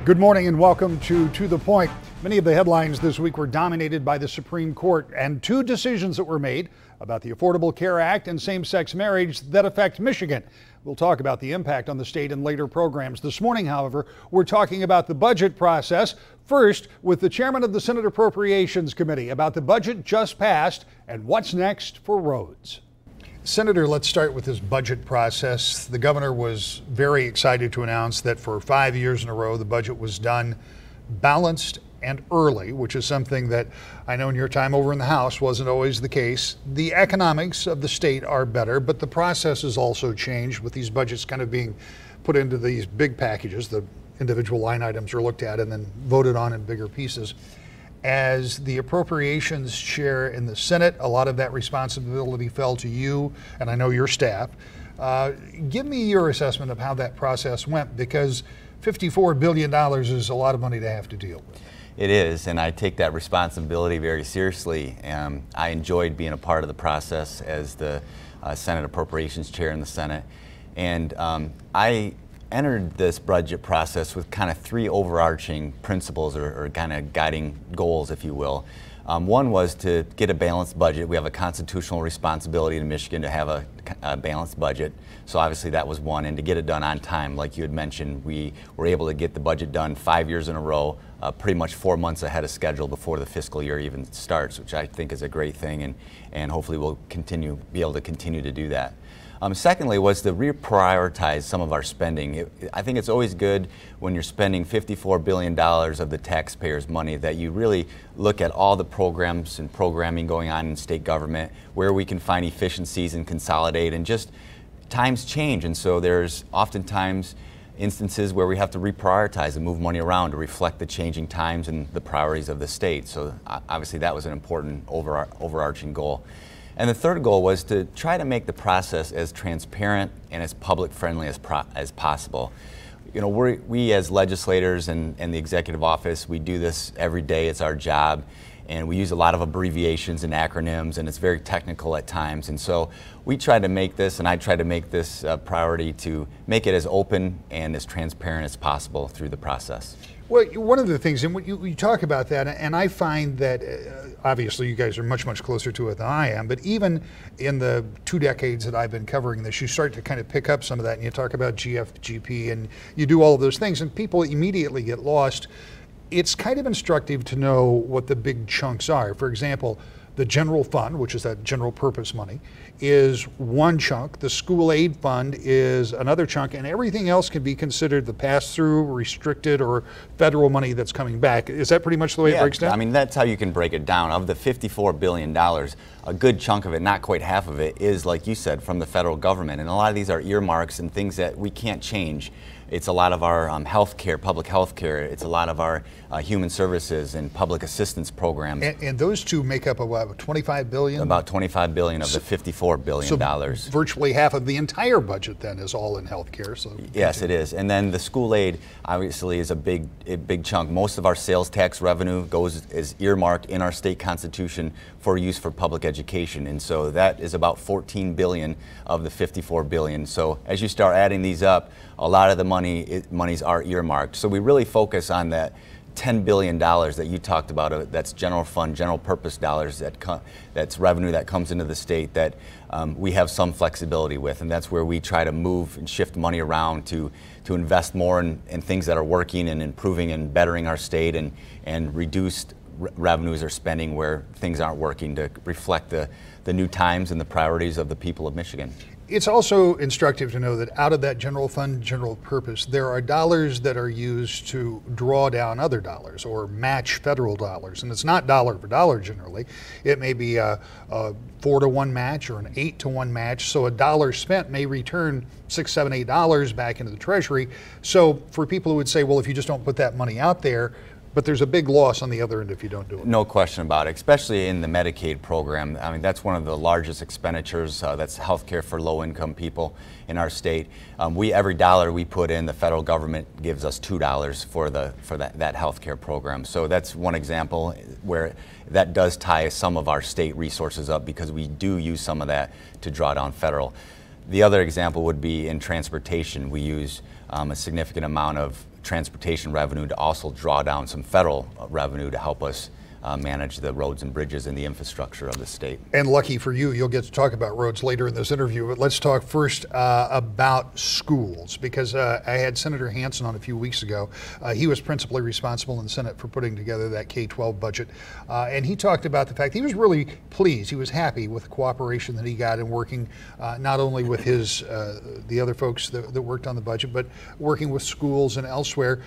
Good morning and welcome to the Point. Many of the headlines this week were dominated by the Supreme Court and two decisions that were made about the Affordable Care Act and same-sex marriage that affect Michigan. We'll talk about the impact on the state in later programs. This morning, however, we're talking about the budget process. First, with the chairman of the Senate Appropriations Committee about the budget just passed and what's next for roads. Senator, let's start with this budget process. The governor was very excited to announce that for 5 years in a row, the budget was done balanced and early, which is something that I know in your time over in the House wasn't always the case. The economics of the state are better, but the process has also changed with these budgets kind of being put into these big packages. The individual line items are looked at and then voted on in bigger pieces. As the appropriations chair in the Senate, a lot of that responsibility fell to you and I know your staff. Give me your assessment of how that process went, because $54 billion is a lot of money to have to deal with. It is, and I take that responsibility very seriously. I enjoyed being a part of the process as the Senate Appropriations Chair in the Senate. And I entered this budget process with kind of three overarching principles or kind of guiding goals, if you will. One was to get a balanced budget. We have a constitutional responsibility in Michigan to have a balanced budget. So obviously that was one, and to get it done on time. Like you had mentioned, we were able to get the budget done 5 years in a row, pretty much 4 months ahead of schedule before the fiscal year even starts, which I think is a great thing, and hopefully we'll be able to continue to do that. Secondly was to reprioritize some of our spending. I think it's always good when you're spending $54 billion of the taxpayers' money that you really look at all the programs and programming going on in state government, where we can find efficiencies and consolidate, and just times change, and so there's oftentimes instances where we have to reprioritize and move money around to reflect the changing times and the priorities of the state. So obviously that was an important overarching goal. And the third goal was to try to make the process as transparent and as public friendly as possible. You know, we as legislators and the executive office, we do this every day. It's our job. And we use a lot of abbreviations and acronyms, and it's very technical at times. And so we try to make this, and I try to make this a priority to make it as open and as transparent as possible through the process. Well, one of the things, and you talk about that, and I find that obviously you guys are much, much closer to it than I am, but even in the 2 decades that I've been covering this, you start to kind of pick up some of that, and you talk about GFGP, and you do all of those things, and people immediately get lost. It's kind of instructive to know what the big chunks are. For example, the general fund, which is that general purpose money, is one chunk. The school aid fund is another chunk, and everything else can be considered the pass-through, restricted, or federal money that's coming back. Is that pretty much the way it breaks down? I mean, that's how you can break it down. Of the $54 billion, a good chunk of it, not quite half of it, is, like you said, from the federal government. And a lot of these are earmarks and things that we can't change. It's a lot of our health care, public health care. It's a lot of our human services and public assistance programs. And those two make up about $25 billion? About $25 billion of the $54 billion. So virtually half of the entire budget then is all in health care. So yes, it is. And then the school aid obviously is a big chunk. Most of our sales tax revenue is earmarked in our state constitution for use for public education. And so that is about $14 billion of the $54 billion. So as you start adding these up, a lot of the monies are earmarked. So we really focus on that $10 billion that you talked about. That's general fund, general purpose dollars that's revenue that comes into the state that we have some flexibility with, and that's where we try to move and shift money around to invest more in things that are working and improving and bettering our state, and reduced revenues or spending where things aren't working to reflect the new times and the priorities of the people of Michigan. It's also instructive to know that out of that general fund, general purpose, there are dollars that are used to draw down other dollars or match federal dollars. And it's not dollar for dollar generally. It may be a 4-to-1 match or an 8-to-1 match. So a dollar spent may return $6, $7, $8 back into the Treasury. So for people who would say, well, if you just don't put that money out there, but there's a big loss on the other end if you don't do it. No question about it, especially in the Medicaid program. I mean, that's one of the largest expenditures. That's health care for low-income people in our state. Every dollar we put in, the federal government gives us $2 for that health care program. So that's one example where that does tie some of our state resources up, because we do use some of that to draw down federal. The other example would be in transportation. We use a significant amount of transportation revenue to also draw down some federal revenue to help us manage the roads and bridges and the infrastructure of the state. And lucky for you, you'll get to talk about roads later in this interview, but let's talk first about schools, because I had Senator Hansen on a few weeks ago. He was principally responsible in the Senate for putting together that K-12 budget, and he talked about the fact he was really pleased, he was happy with the cooperation that he got in working not only with the other folks that worked on the budget, but working with schools and elsewhere.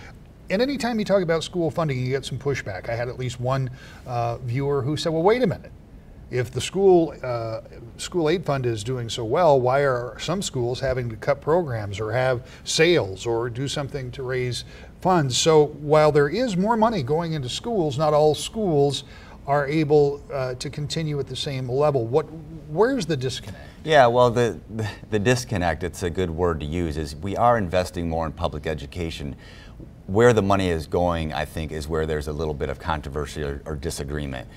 And anytime you talk about school funding, you get some pushback. I had at least one viewer who said, well, wait a minute. If the school aid fund is doing so well, why are some schools having to cut programs or have sales or do something to raise funds? So while there is more money going into schools, not all schools are able to continue at the same level. Where's the disconnect? Yeah, well, the disconnect, it's a good word to use, is we are investing more in public education. Where the money is going, I think, is where there's a little bit of controversy or disagreement.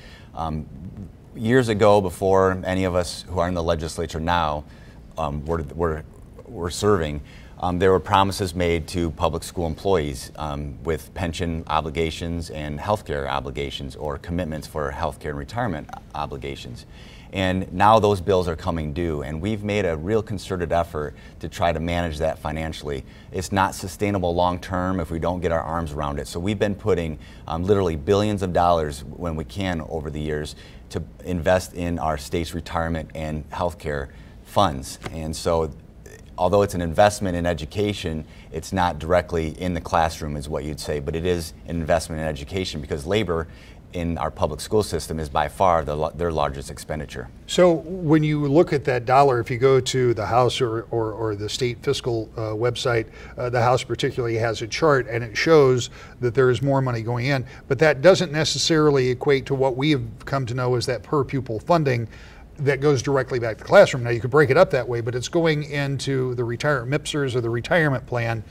Years ago, before any of us who are in the legislature now were serving, there were promises made to public school employees with pension obligations and healthcare obligations, or commitments for healthcare and retirement obligations. And now those bills are coming due, and we've made a real concerted effort to try to manage that financially. It's not sustainable long term if we don't get our arms around it. So we've been putting literally billions of dollars when we can over the years to invest in our state's retirement and healthcare funds. And so although it's an investment in education, it's not directly in the classroom is what you'd say, but it is an investment in education, because labor in our public school system is by far their largest expenditure. So when you look at that dollar, if you go to the House or the state fiscal website, the House particularly has a chart, and it shows that there is more money going in, but that doesn't necessarily equate to what we have come to know as that per pupil funding that goes directly back to the classroom. Now, you could break it up that way, but it's going into the MIPSers or the retirement plan,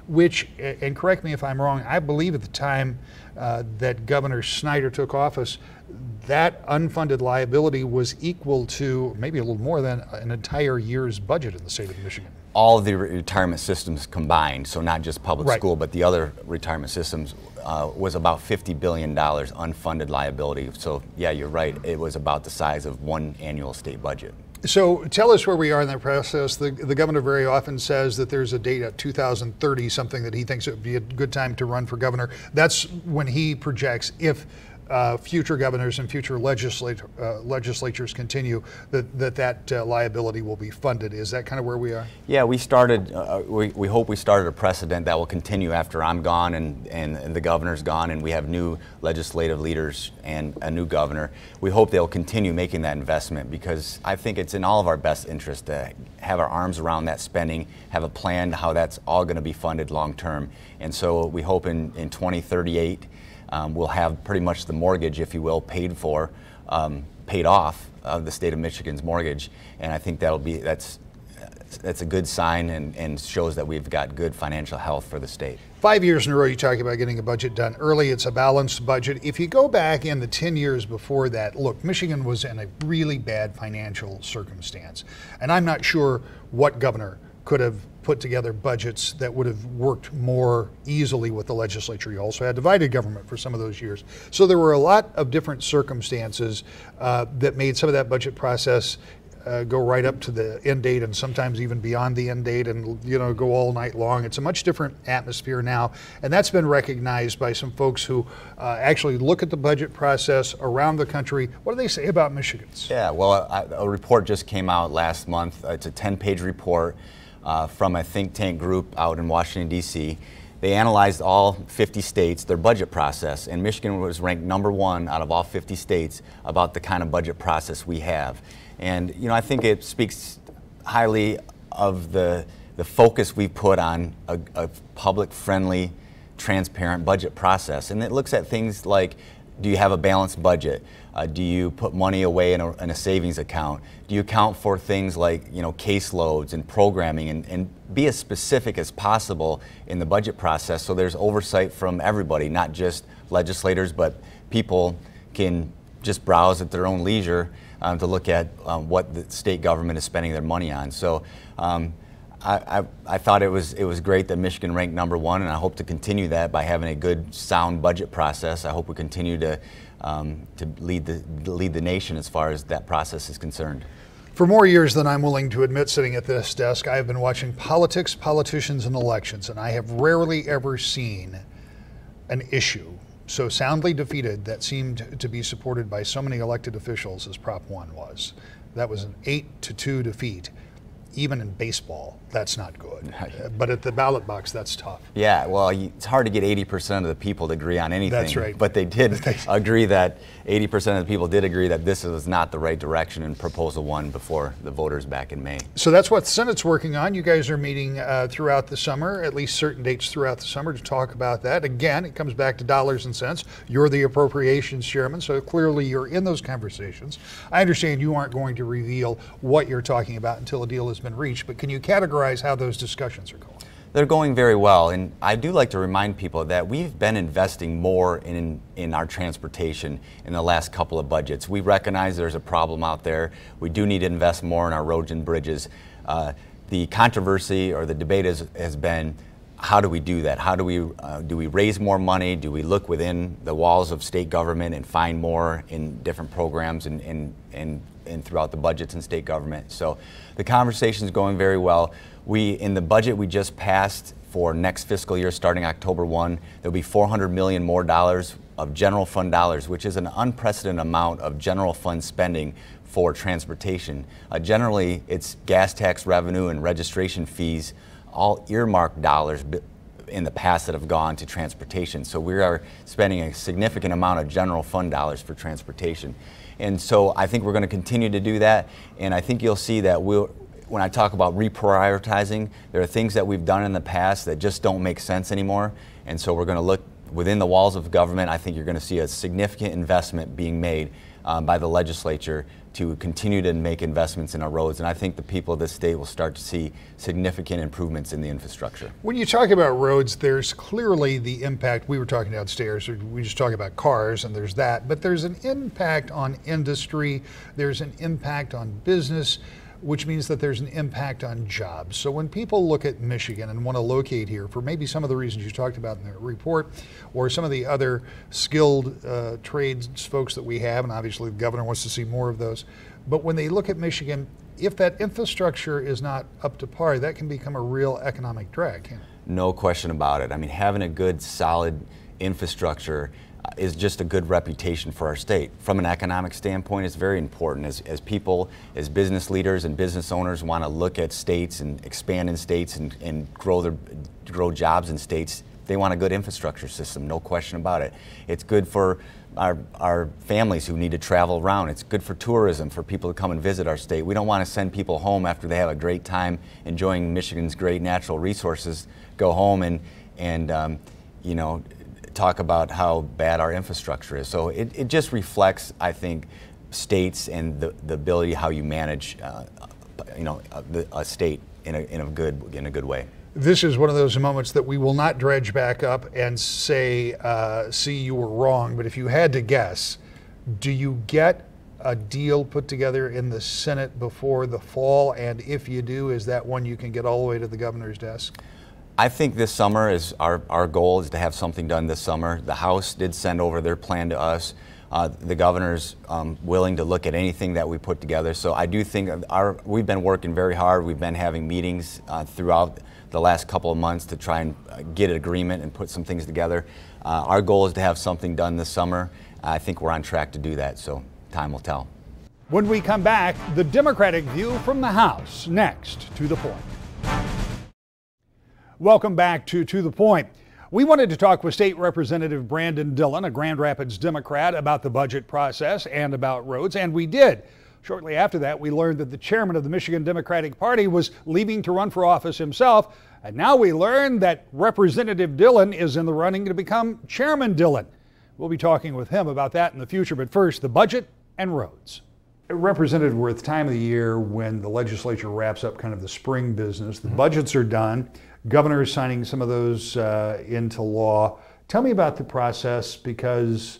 which, and correct me if I'm wrong, I believe at the time that Governor Snyder took office, that unfunded liability was equal to maybe a little more than an entire year's budget in the state of Michigan. All of the retirement systems combined, so not just public Right. school, but the other retirement systems, was about $50 billion unfunded liability. So yeah, you're right, it was about the size of one annual state budget. So tell us where we are in that process. The governor very often says that there's a date at 2030, something that he thinks it would be a good time to run for governor. That's when he projects, if future governors and future legislatures continue, that liability will be funded. Is that kind of where we are? Yeah, we started, we hope we started a precedent that will continue after I'm gone and the governor's gone, and we have new legislative leaders and a new governor. We hope they'll continue making that investment, because I think it's in all of our best interest to have our arms around that spending, have a plan to how that's all going to be funded long term. And so we hope in 2038, we'll have pretty much the mortgage, if you will, paid off of the state of Michigan's mortgage, and I think that's a good sign and shows that we've got good financial health for the state. 5 years in a row you talk about getting a budget done early. It's a balanced budget. If you go back in the 10 years before that, look, Michigan was in a really bad financial circumstance, and I'm not sure what governor could have put together budgets that would have worked more easily with the legislature. You also had divided government for some of those years. So there were a lot of different circumstances that made some of that budget process go right up to the end date, and sometimes even beyond the end date, and go all night long. It's a much different atmosphere now, and that's been recognized by some folks who actually look at the budget process around the country. What do they say about Michigan's? Yeah, well, a report just came out last month. It's a 10-page report from a think tank group out in Washington, D.C. They analyzed all 50 states, their budget process, and Michigan was ranked #1 out of all 50 states about the kind of budget process we have. And I think it speaks highly of the focus we put on a public-friendly, transparent budget process. And it looks at things like, do you have a balanced budget? Do you put money away in a savings account? Do you account for things like caseloads and programming, and be as specific as possible in the budget process so there's oversight from everybody, not just legislators, but people can just browse at their own leisure to look at what the state government is spending their money on. So I thought it was great that Michigan ranked #1, and I hope to continue that by having a good, sound budget process. I hope we continue to lead the nation as far as that process is concerned. For more years than I'm willing to admit sitting at this desk, I have been watching politics, politicians, and elections, and I have rarely ever seen an issue so soundly defeated that seemed to be supported by so many elected officials as Prop 1 was. That was an 8-2 defeat. Even in baseball, that's not good. But at the ballot box, that's tough. Yeah, well, it's hard to get 80% of the people to agree on anything. That's right. But they did agree that 80% of the people did agree that this is not the right direction in Proposal 1 before the voters back in May. So that's what the Senate's working on. You guys are meeting throughout the summer, at least certain dates throughout the summer, to talk about that. Again, it comes back to dollars and cents. You're the appropriations chairman, so clearly you're in those conversations. I understand you aren't going to reveal what you're talking about until a deal has been reached, but can you categorize how those discussions are going? They're going very well, and I do like to remind people that we've been investing more in our transportation in the last couple of budgets. We recognize there's a problem out there. We do need to invest more in our roads and bridges. The controversy or the debate has been, how do we do that? How do we raise more money? Do we look within the walls of state government and find more in different programs and throughout the budgets in state government? So the conversation is going very well. In the budget we just passed for next fiscal year starting October 1, there'll be $400 million more dollars of general fund dollars, which is an unprecedented amount of general fund spending for transportation. Generally, it's gas tax revenue and registration fees, all earmarked dollars in the past that have gone to transportation. So we are spending a significant amount of general fund dollars for transportation. And so I think we're going to continue to do that, and I think you'll see that when I talk about reprioritizing, there are things that we've done in the past that just don't make sense anymore, and so we're going to look within the walls of government. I think you're going to see a significant investment being made by the legislature to continue to make investments in our roads, and I think the people of this state will start to see significant improvements in the infrastructure. When you talk about roads, there's clearly the impact. We were talking downstairs, we just talk about cars, and there's that, but there's an impact on industry, there's an impact on business, which means that there's an impact on jobs. So when people look at Michigan and want to locate here for maybe some of the reasons you talked about in the report, or some of the other skilled trades folks that we have, and obviously the governor wants to see more of those, but when they look at Michigan, if that infrastructure is not up to par, that can become a real economic drag, can't it? No question about it. I mean, having a good, solid infrastructure is just a good reputation for our state. From an economic standpoint, it's very important. As people, as business leaders and business owners want to look at states and expand in states and grow jobs in states, they want a good infrastructure system, no question about it. It's good for our families who need to travel around. It's good for tourism, for people to come and visit our state. We don't want to send people home after they have a great time enjoying Michigan's great natural resources, go home and you know, talk about how bad our infrastructure is. So it just reflects, I think, states and the ability how you manage, a state in a good way. This is one of those moments that we will not dredge back up and say, see, you were wrong. But if you had to guess, do you get a deal put together in the Senate before the fall? And if you do, is that one you can get all the way to the governor's desk? I think this summer is our goal is to have something done this summer. The House did send over their plan to us. The governor's willing to look at anything that we put together. So I do think we've been working very hard. We've been having meetings throughout the last couple of months to try and get an agreement and put some things together. Our goal is to have something done this summer. I think we're on track to do that, so time will tell. When we come back, the Democratic view from the House, next to the point. Welcome back to the Point. We wanted to talk with State Representative Brandon Dillon, a Grand Rapids Democrat, about the budget process and about roads, and we did. Shortly after that, we learned that the chairman of the Michigan Democratic Party was leaving to run for office himself, and now we learned that Representative Dillon is in the running to become Chairman Dillon. We'll be talking with him about that in the future, but first, the budget and roads. Representative, we're at the time of the year when the legislature wraps up kind of the spring business. The budgets are done. Governor is signing some of those into law. Tell me about the process because,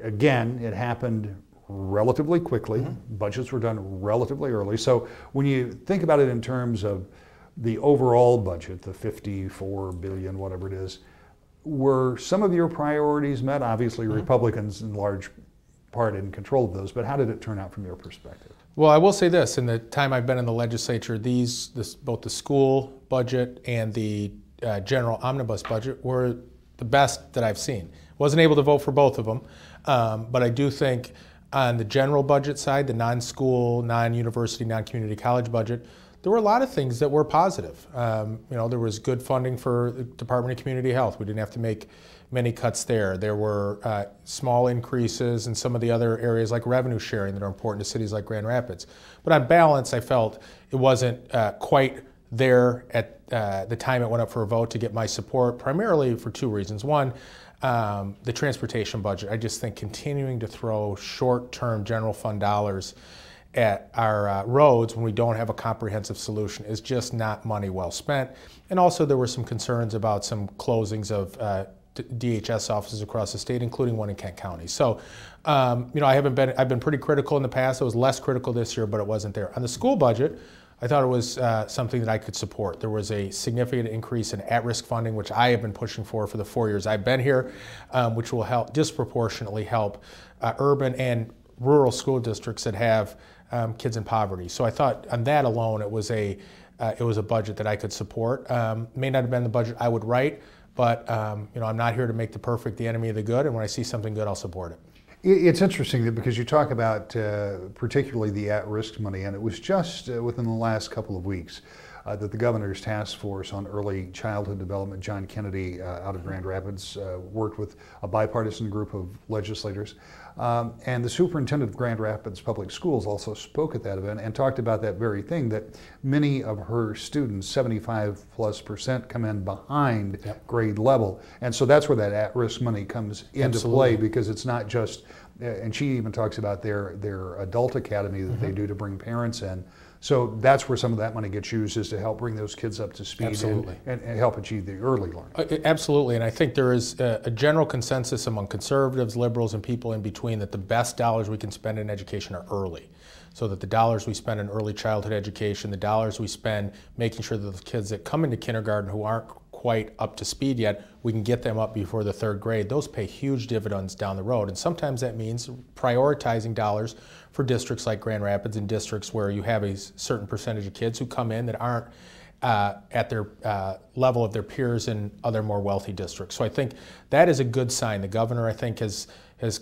again, it happened relatively quickly. Budgets were done relatively early. So when you think about it in terms of the overall budget, the 54 billion, whatever it is, were some of your priorities met? Obviously, Republicans in large part in control of those, but how did it turn out from your perspective? Well, I will say this, in the time I've been in the legislature, both the school budget and the general omnibus budget were the best that I've seen. Wasn't able to vote for both of them, but I do think on the general budget side, the non-school, non-university, non-community college budget, there were a lot of things that were positive. There was good funding for the Department of Community Health. We didn't have to make many cuts there. There were small increases in some of the other areas like revenue sharing that are important to cities like Grand Rapids. But on balance, I felt it wasn't quite there at the time it went up for a vote to get my support, primarily for two reasons. One, the transportation budget. I just think continuing to throw short-term general fund dollars at our roads when we don't have a comprehensive solution is just not money well spent. And also there were some concerns about some closings of DHS offices across the state, including one in Kent County. So, I've been pretty critical in the past. I was less critical this year, but it wasn't there. On the school budget, I thought it was something that I could support. There was a significant increase in at-risk funding, which I have been pushing for the 4 years I've been here, which will disproportionately help urban and rural school districts that have kids in poverty. So I thought on that alone, it was a budget that I could support. May not have been the budget I would write, but I'm not here to make the perfect the enemy of the good, and when I see something good, I'll support it. It's interesting that because you talk about particularly the at-risk money, and it was just within the last couple of weeks that the governor's task force on early childhood development, John Kennedy out of Grand Rapids, worked with a bipartisan group of legislators. And the superintendent of Grand Rapids Public Schools also spoke at that event and talked about that very thing, that many of her students, 75+%, come in behind grade level. And so that's where that at-risk money comes into play, because it's not just, and she even talks about their adult academy that they do to bring parents in. So that's where some of that money gets used, is to help bring those kids up to speed and help achieve the early learning. Absolutely, and I think there is a general consensus among conservatives, liberals, and people in between that the best dollars we can spend in education are early. So that the dollars we spend in early childhood education, the dollars we spend making sure that the kids that come into kindergarten who aren't quite up to speed yet, we can get them up before the third grade. Those pay huge dividends down the road, and sometimes that means prioritizing dollars for districts like Grand Rapids and districts where you have a certain percentage of kids who come in that aren't at their level of their peers in other more wealthy districts. So I think that is a good sign. The governor, I think, has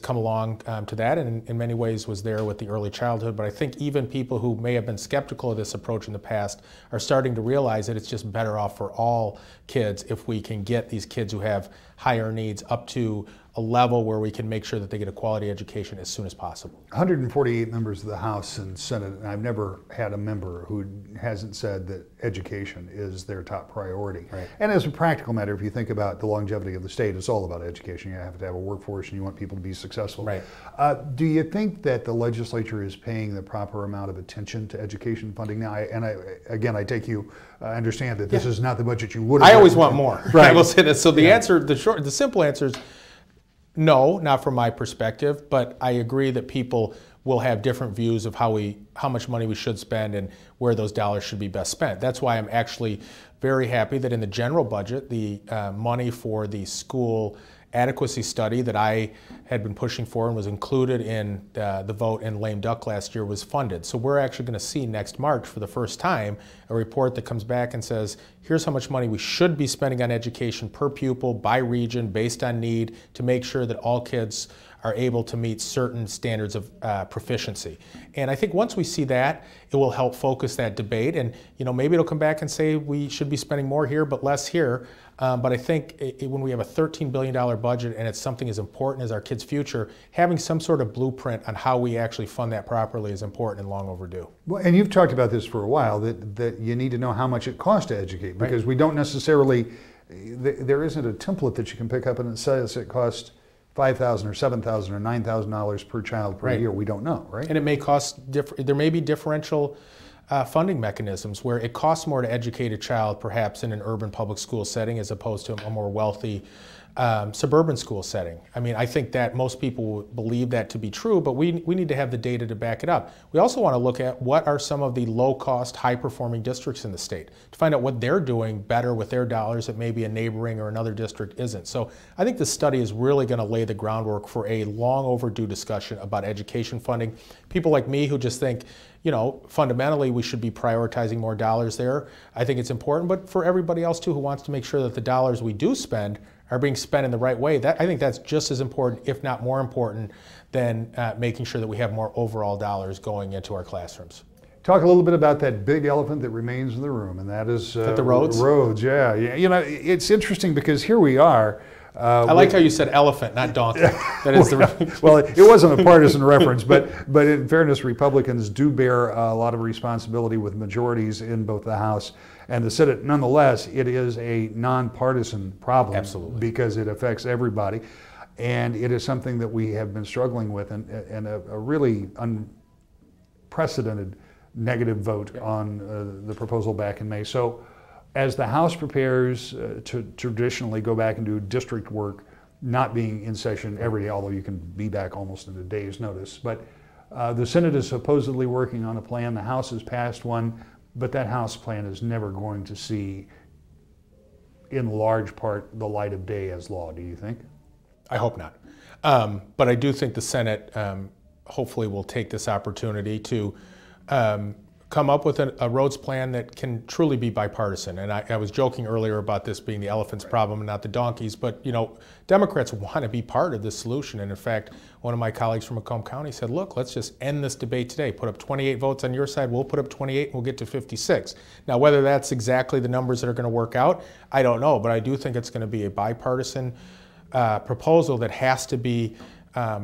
come along to that, and in many ways was there with the early childhood. But I think even people who may have been skeptical of this approach in the past are starting to realize that it's just better off for all kids if we can get these kids who have higher needs up to a level where we can make sure that they get a quality education as soon as possible. 148 members of the House and Senate, and I've never had a member who hasn't said that education is their top priority. Right. And as a practical matter, if you think about the longevity of the state, it's all about education. You have to have a workforce, and you want people to be successful. Right. Do you think that the legislature is paying the proper amount of attention to education funding now? I take you, I understand that this is not the budget you would have. I always want more. Right. I will say this. So the answer, the simple answer is no, not from my perspective, but I agree that people will have different views of how much money we should spend and where those dollars should be best spent. That's why I'm actually very happy that in the general budget, the money for the school adequacy study that I had been pushing for and was included in the vote in lame duck last year was funded. So we're actually going to see next March for the first time a report that comes back and says, here's how much money we should be spending on education per pupil, by region, based on need, to make sure that all kids are able to meet certain standards of proficiency. And I think once we see that, it will help focus that debate. And maybe it'll come back and say we should be spending more here but less here. But I think when we have a $13 billion budget and it's something as important as our kids' future, having some sort of blueprint on how we actually fund that properly is important and long overdue. Well, and you've talked about this for a while, that you need to know how much it costs to educate, because we don't necessarily, there isn't a template that you can pick up and it says it costs $5,000 or $7,000 or $9,000 per child per year. We don't know, right? And it may cost, there may be differential funding mechanisms where it costs more to educate a child perhaps in an urban public school setting as opposed to a more wealthy suburban school setting. I mean, I think that most people believe that to be true, but we need to have the data to back it up. We also want to look at what are some of the low-cost, high-performing districts in the state to find out what they're doing better with their dollars that maybe a neighboring or another district isn't. So I think the study is really going to lay the groundwork for a long overdue discussion about education funding. People like me who just think, you know, fundamentally we should be prioritizing more dollars there. I think it's important, but for everybody else too who wants to make sure that the dollars we do spend are being spent in the right way, I think that's just as important, if not more important, than making sure that we have more overall dollars going into our classrooms. Talk a little bit about that big elephant that remains in the room, and that is the roads. Roads, yeah. You know, it's interesting because here we are. I like how you said elephant, not donkey. That is well, it wasn't a partisan reference, but in fairness, Republicans do bear a lot of responsibility with majorities in both the House and the Senate. Nonetheless, it is a nonpartisan problem. Absolutely. Because it affects everybody, and it is something that we have been struggling with, and a really unprecedented negative vote on the proposal back in May. So, as the House prepares to traditionally go back and do district work, not being in session every day, although you can be back almost in a day's notice, but the Senate is supposedly working on a plan. The House has passed one, but that House plan is never going to see, in large part, the light of day as law, do you think? I hope not. But I do think the Senate hopefully will take this opportunity to come up with a roads plan that can truly be bipartisan. And I was joking earlier about this being the elephant's problem and not the donkey's, but you know, Democrats want to be part of this solution. And in fact, one of my colleagues from Macomb County said, look, let's just end this debate today. Put up 28 votes on your side, we'll put up 28 and we'll get to 56. Now, whether that's exactly the numbers that are going to work out, I don't know, but I do think it's going to be a bipartisan proposal that has to be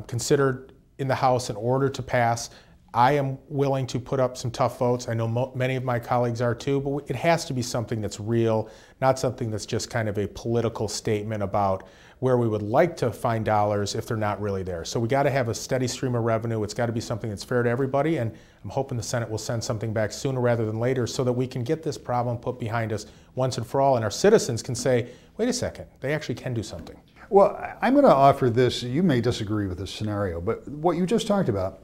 considered in the House in order to pass. I am willing to put up some tough votes. I know many of my colleagues are too, but it has to be something that's real, not something that's just kind of a political statement about where we would like to find dollars if they're not really there. So we got to have a steady stream of revenue. It's got to be something that's fair to everybody, and I'm hoping the Senate will send something back sooner rather than later so that we can get this problem put behind us once and for all, and our citizens can say, wait a second, they actually can do something. Well, I'm going to offer this. You may disagree with this scenario, but what you just talked about,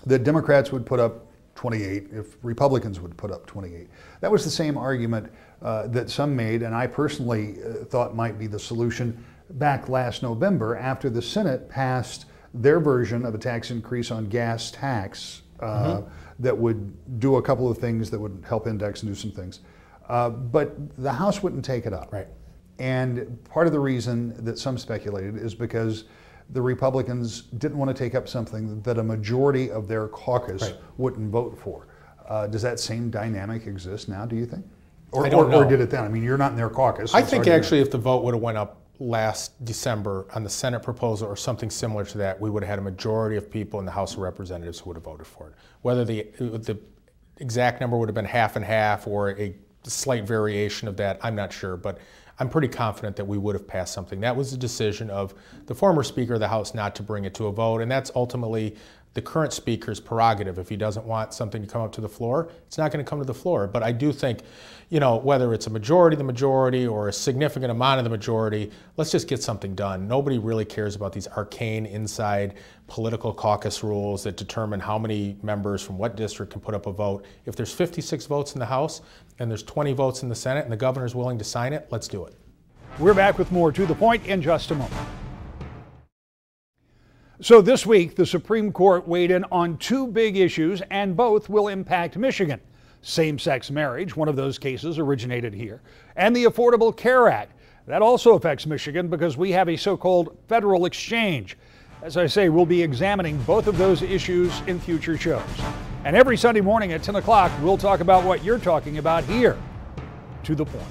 that Democrats would put up 28 if Republicans would put up 28. That was the same argument that some made, and I personally thought might be the solution back last November after the Senate passed their version of a tax increase on gas tax that would do a couple of things that would help index and do some things. But the House wouldn't take it up. Right. And part of the reason that some speculated is because the Republicans didn't want to take up something that a majority of their caucus wouldn't vote for. Does that same dynamic exist now, do you think? I don't know. Or did it then? I mean, you're not in their caucus. So I think actually if the vote would have went up last December on the Senate proposal or something similar to that, we would have had a majority of people in the House of Representatives who would have voted for it. Whether the exact number would have been half and half or a slight variation of that, I'm not sure, but I'm pretty confident that we would have passed something. That was the decision of the former Speaker of the House not to bring it to a vote, and that's ultimately the current Speaker's prerogative. If he doesn't want something to come up to the floor, it's not going to come to the floor. But I do think, you know, whether it's a majority of the majority or a significant amount of the majority, let's just get something done. Nobody really cares about these arcane inside political caucus rules that determine how many members from what district can put up a vote. If there's 56 votes in the House and there's 20 votes in the Senate and the governor's willing to sign it, let's do it. We're back with more To the Point in just a moment. So this week, the Supreme Court weighed in on two big issues, and both will impact Michigan. Same-sex marriage, one of those cases originated here, and the Affordable Care Act. That also affects Michigan because we have a so-called federal exchange. As I say, we'll be examining both of those issues in future shows. And every Sunday morning at 10 o'clock, we'll talk about what you're talking about here. To the Point.